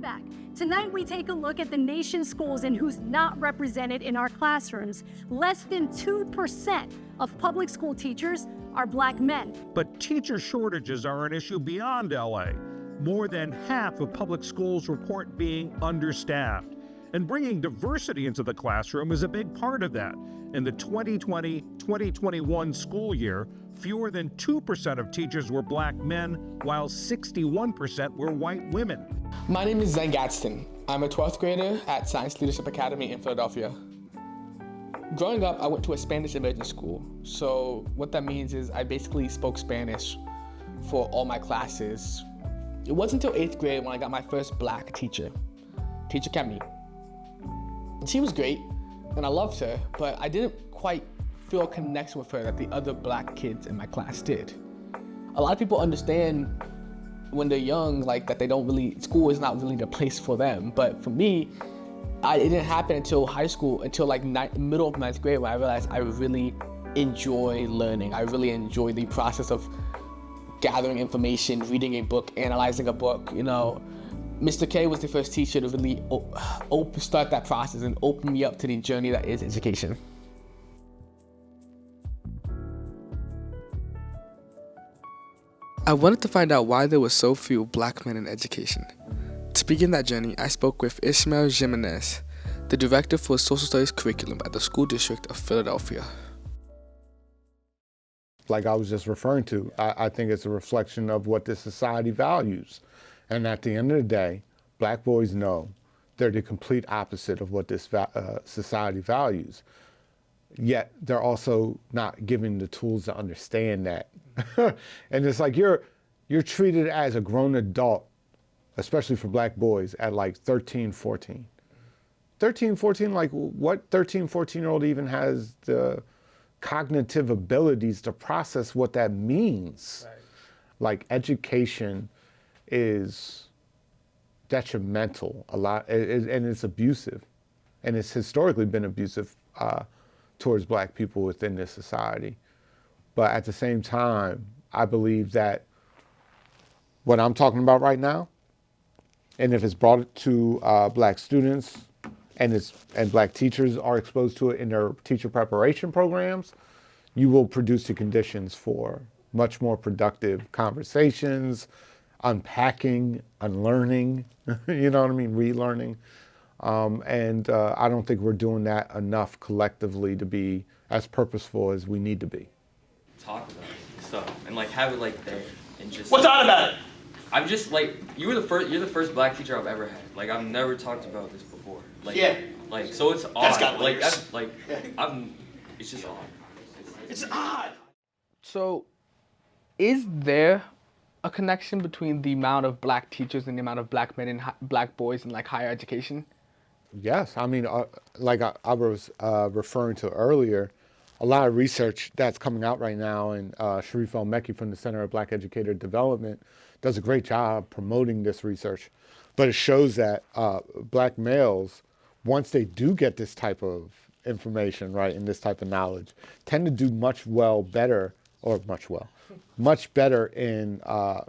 back. Tonight, we take a look at the nation's schools and who's not represented in our classrooms. Less than 2% of public school teachers are Black men. But teacher shortages are an issue beyond LA. More than half of public schools report being understaffed. And bringing diversity into the classroom is a big part of that. In the 2020-2021 school year, fewer than 2% of teachers were Black men, while 61% were white women. My name is Gadsden. I'm a 12th grader at Science Leadership Academy in Philadelphia. Growing up, I went to a Spanish immersion school. So what that means is I basically spoke Spanish for all my classes. It wasn't until 8th grade when I got my first Black teacher, Teacher Kemi. And she was great, and I loved her, but I didn't quite feel a connection with her that the other Black kids in my class did. A lot of people understand when they're young, like that school is not really the place for them. But for me, it didn't happen until high school, until like middle of 9th grade, when I realized I really enjoy learning. I really enjoy the process of gathering information, reading a book, analyzing a book. You know, Mr. K was the first teacher to really start that process and open me up to the journey that is education. I wanted to find out why there were so few Black men in education. To begin that journey, I spoke with Ishmael Jimenez, the director for Social Studies curriculum at the School District of Philadelphia. Like I was just referring to, I think it's a reflection of what this society values. And at the end of the day, Black boys know they're the complete opposite of what this society values. Yet they're also not given the tools to understand that. And it's like you're treated as a grown adult, especially for Black boys, at like 13, 14. 13, 14, like what 13, 14-year-old even has the cognitive abilities to process what that means? Right. Like education is detrimental a lot, and it's abusive. And it's historically been abusive towards Black people within this society. But at the same time, I believe that what I'm talking about right now, and if it's brought to Black students and Black teachers are exposed to it in their teacher preparation programs, you will produce the conditions for much more productive conversations, unpacking, unlearning, you know what I mean, relearning. And I don't think we're doing that enough collectively to be as purposeful as we need to be. Talk about stuff and like have it like there and just. What's odd about it? I'm just like you're the first Black teacher I've ever had. Like I've never talked about this before. Like, yeah. Like so it's odd. That's got like layers. that's like it's just odd. It's odd. So, is there a connection between the amount of Black teachers and the amount of Black men and Black boys in like higher education? Yes, I mean, like I was referring to earlier, a lot of research that's coming out right now, and Sharif El-Mekki from the Center of Black Educator Development does a great job promoting this research. But it shows that Black males, once they do get this type of information, right, and this type of knowledge, tend to do much better in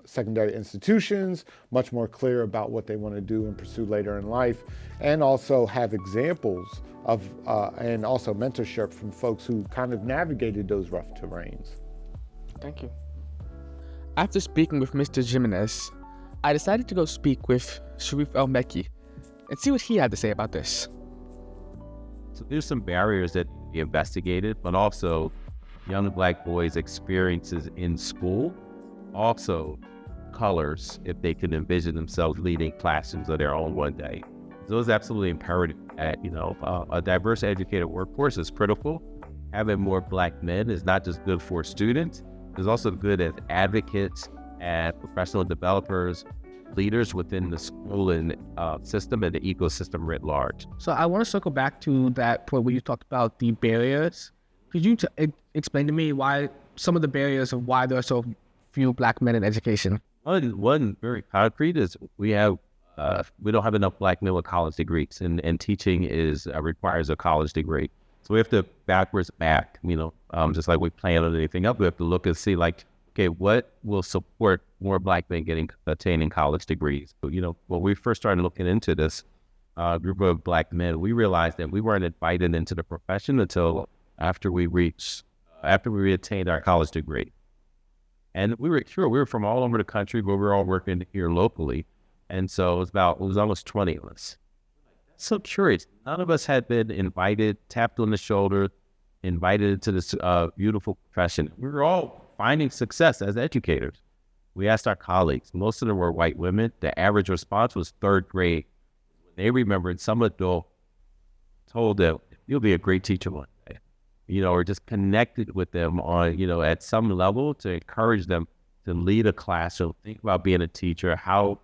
secondary institutions, much more clear about what they want to do and pursue later in life, and also have examples of, and also mentorship from folks who kind of navigated those rough terrains. Thank you. After speaking with Mr. Jimenez, I decided to go speak with Sharif El-Mekki and see what he had to say about this. So there's some barriers that need to be investigated, but also young Black boys' experiences in school, also colors if they can envision themselves leading classrooms of their own one day. So it's absolutely imperative that, a diverse educated workforce is critical. Having more Black men is not just good for students, it's also good as advocates and professional developers, leaders within the school and system and the ecosystem writ large. So I want to circle back to that point where you talked about the barriers. Could you explain to me why some of the barriers of why there are so few Black men in education? One very concrete is we don't have enough Black men with college degrees, and teaching requires a college degree. So we have to backwards back, just like we plan on anything up. We have to look and see, okay, what will support more Black men attaining college degrees? You know, when we first started looking into this group of Black men, we realized that we weren't invited into the profession until after we attained our college degree. And we were from all over the country, but we were all working here locally. And so it was almost 20 of us. So curious. None of us had been invited, tapped on the shoulder, invited into this beautiful profession. We were all finding success as educators. We asked our colleagues. Most of them were white women. The average response was third grade. They remembered some adult told them, you'll be a great teacher one day, you know, or just connected with them on, you know, at some level to encourage them to lead a classroom, think about being a teacher, how,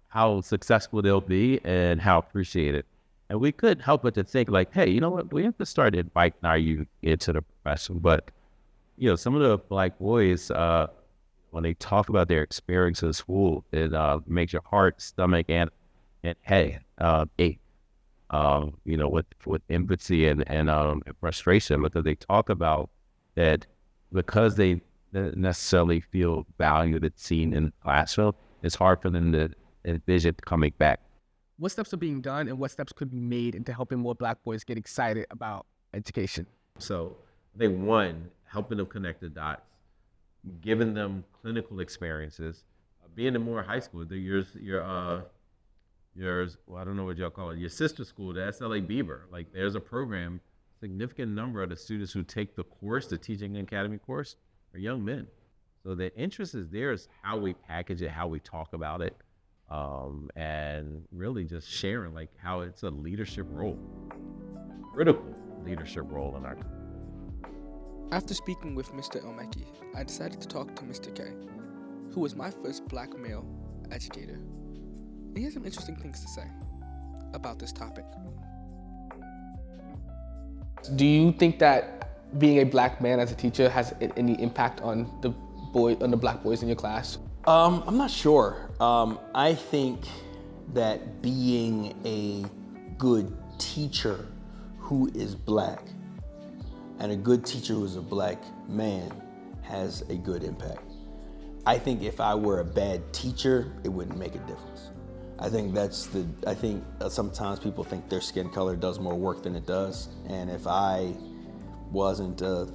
how successful they'll be and how appreciated. And we couldn't help but to think like, hey, you know what, we have to start inviting our youth into the profession. But, you know, some of the Black boys, when they talk about their experience in school, it makes your heart, stomach, and head ache, you know, with empathy and frustration, because they talk about that because they necessarily feel valued and seen in the classroom, it's hard for them to envision coming back. What steps are being done and what steps could be made into helping more Black boys get excited about education? So I think one, helping them connect the dots, giving them clinical experiences, being in more high school. Well, I don't know what y'all call it, your sister school, the SLA Beaver. Like there's a program, significant number of the students who take the course, the Teaching Academy course, are young men. So the interest is there, is how we package it, how we talk about it, and really just sharing like how it's a leadership role, critical leadership role in our country. After speaking with Mr. Elmecki, I decided to talk to Mr. K, who was my first Black male educator. He has some interesting things to say about this topic. Do you think that being a Black man as a teacher has any impact on the Black boys in your class? I'm not sure. I think that being a good teacher who is Black and a good teacher who is a Black man has a good impact. I think if I were a bad teacher, it wouldn't make a difference. I think sometimes people think their skin color does more work than it does. And if I wasn't a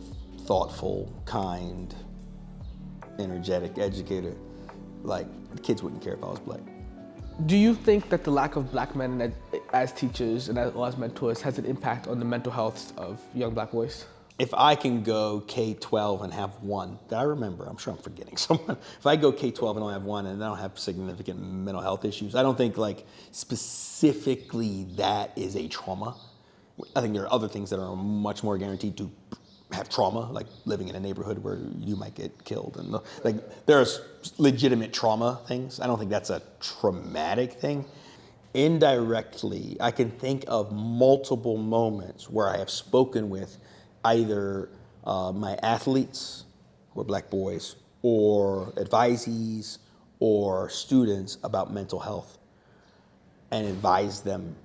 thoughtful, kind, energetic educator, like the kids wouldn't care if I was Black. Do you think that the lack of Black men as teachers and as mentors has an impact on the mental health of young Black boys? If I can go K-12 and have one that I remember, I'm sure I'm forgetting someone. If I go K-12 and only have one and I don't have significant mental health issues, I don't think like specifically that is a trauma. I think there are other things that are much more guaranteed to have trauma, like living in a neighborhood where you might get killed. And like there's legitimate trauma things. I don't think that's a traumatic thing. Indirectly, I can think of multiple moments where I have spoken with either my athletes, who are Black boys, or advisees, or students about mental health, and advise them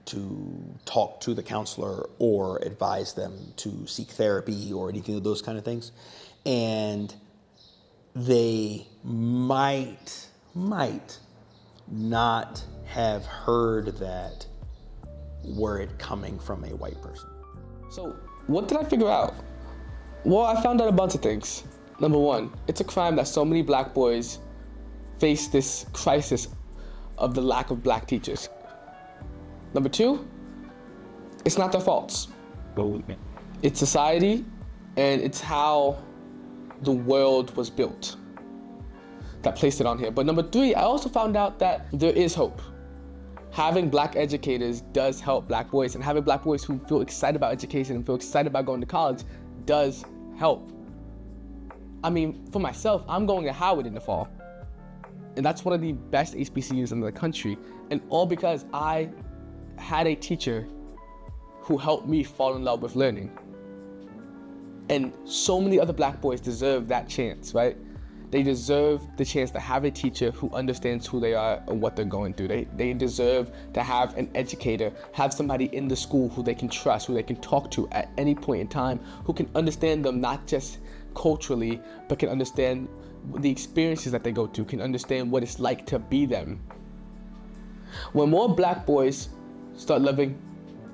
to talk to the counselor or advise them to seek therapy or anything of those kind of things. And they might not have heard that were it coming from a white person. So what did I figure out? Well, I found out a bunch of things. Number one, it's a crime that so many Black boys face this crisis of the lack of Black teachers. Number two, it's not their faults. It's society, and it's how the world was built that placed it on here. But number three, I also found out that there is hope. Having Black educators does help Black boys, and having Black boys who feel excited about education and feel excited about going to college does help. I mean, for myself, I'm going to Howard in the fall, and that's one of the best HBCUs in the country, and all because I had a teacher who helped me fall in love with learning. And so many other Black boys deserve that chance, right? They deserve the chance to have a teacher who understands who they are and what they're going through. They deserve to have an educator, have somebody in the school who they can trust, who they can talk to at any point in time, who can understand them not just culturally, but can understand the experiences that they go through, can understand what it's like to be them. When more black boys start loving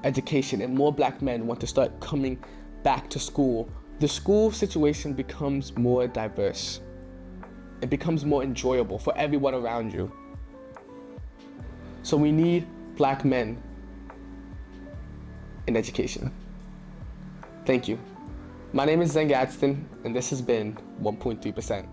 education and more black men want to start coming back to school, the school situation becomes more diverse. It becomes more enjoyable for everyone around you. So we need black men in education. Thank you. My name is Gadsden, and this has been 1.3%.